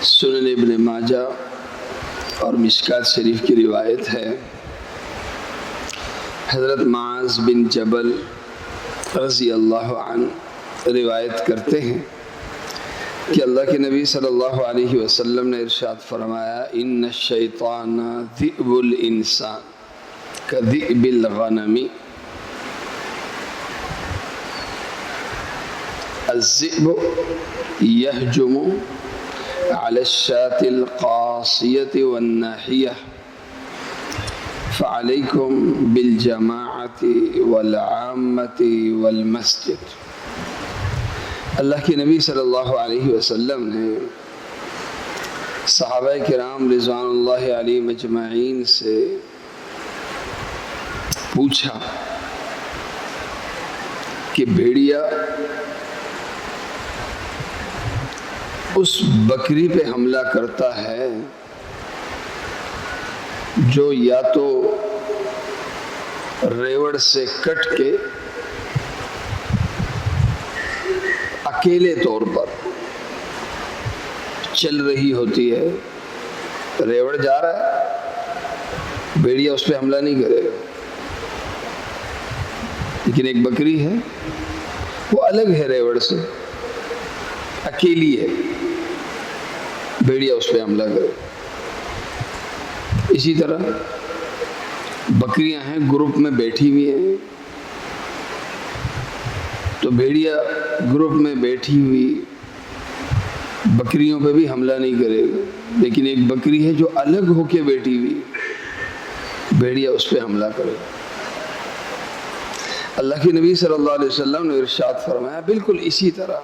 سنن ابن ماجہ اور مشکات شریف کی روایت ہے، حضرت معاذ بن جبل رضی اللہ عنہ روایت کرتے ہیں کہ اللہ کے نبی صلی اللہ علیہ وسلم نے ارشاد فرمایا، ان الشیطان ذئب الانسان کذئب الغنم، الذئب یہجم علی الشاة القاصیة والناحیہ فعلیکم بالجماعۃ والعامۃ والمسجد۔ اللہ کے نبی صلی اللہ علیہ وسلم نے صحابہ کرام رضوان اللہ علیہم اجمعین سے پوچھا کہ بھیڑیا اس بکری پہ حملہ کرتا ہے جو یا تو ریوڑ سے کٹ کے اکیلے طور پر چل رہی ہوتی ہے، ریوڑ جا رہا ہے، بھیڑیا اس پہ حملہ نہیں کرے گا، لیکن ایک بکری ہے وہ الگ ہے ریوڑ سے، اکیلی ہے، بھیڑیا اس پہ حملہ کرے۔ اسی طرح بکریاں ہیں گروپ میں بیٹھی ہوئی ہیں تو بھیڑیا گروپ میں بیٹھی ہوئی بکریوں پہ بھی حملہ نہیں کرے گا، لیکن ایک بکری ہے جو الگ ہو کے بیٹھی ہوئی، بھیڑیا اس پہ حملہ کرے گا۔ اللہ کے نبی صلی اللہ علیہ وسلم نے ارشاد فرمایا بالکل اسی طرح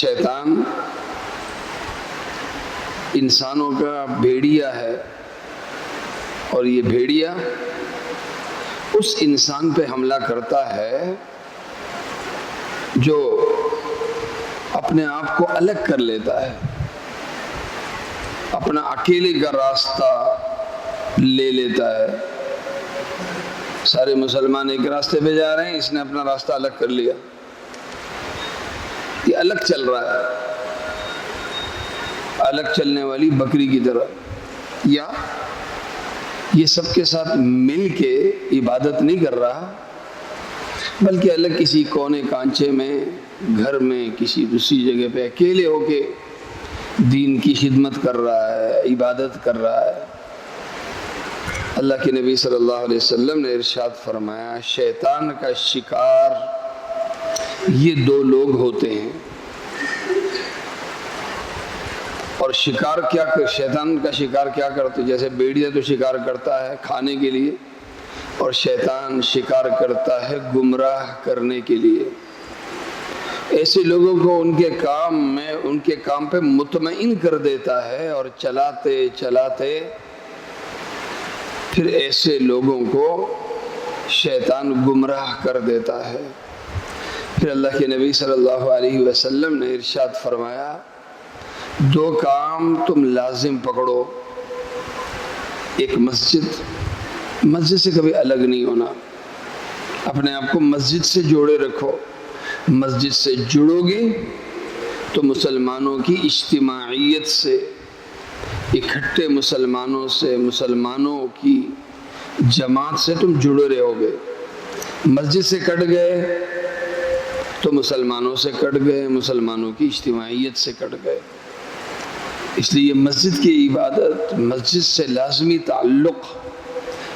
شیطان انسانوں کا بھیڑیا ہے، اور یہ بھیڑیا اس انسان پہ حملہ کرتا ہے جو اپنے آپ کو الگ کر لیتا ہے، اپنا اکیلے کا راستہ لے لیتا ہے۔ سارے مسلمان ایک راستے پہ جا رہے ہیں، اس نے اپنا راستہ الگ کر لیا، یہ الگ چل رہا ہے، الگ چلنے والی بکری کی طرح، یا یہ سب کے ساتھ مل کے عبادت نہیں کر رہا بلکہ الگ کسی کونے کانچے میں، گھر میں، کسی دوسری جگہ پہ اکیلے ہو کے دین کی خدمت کر رہا ہے، عبادت کر رہا ہے۔ اللہ کے نبی صلی اللہ علیہ وسلم نے ارشاد فرمایا شیطان کا شکار یہ دو لوگ ہوتے ہیں، اور شکار کیا شیطان کا شکار کیا کرتے، جیسے بھیڑیا تو شکار کرتا ہے کھانے کے لیے، اور شیطان شکار کرتا ہے گمراہ کرنے کے لیے۔ ایسے لوگوں کو ان کے کام پہ مطمئن کر دیتا ہے، اور چلاتے چلاتے پھر ایسے لوگوں کو شیطان گمراہ کر دیتا ہے۔ پھر اللہ کے نبی صلی اللہ علیہ وسلم نے ارشاد فرمایا دو کام تم لازم پکڑو، ایک مسجد سے کبھی الگ نہیں ہونا، اپنے آپ کو مسجد سے جوڑے رکھو، مسجد سے جڑو گے تو مسلمانوں کی اجتماعیت سے، اکٹھے مسلمانوں سے، مسلمانوں کی جماعت سے تم جڑے رہو گے۔ مسجد سے کٹ گئے تو مسلمانوں سے کٹ گئے، مسلمانوں کی اجتماعیت سے کٹ گئے۔ اس لیے مسجد کی عبادت، مسجد سے لازمی تعلق،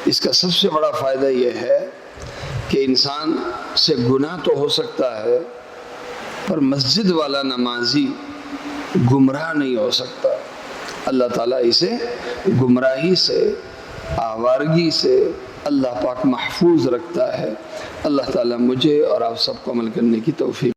اس کا سب سے بڑا فائدہ یہ ہے کہ انسان سے گناہ تو ہو سکتا ہے پر مسجد والا نمازی گمراہ نہیں ہو سکتا۔ اللہ تعالیٰ اسے گمراہی سے، آوارگی سے اللہ پاک محفوظ رکھتا ہے۔ اللہ تعالیٰ مجھے اور آپ سب کو عمل کرنے کی توفیق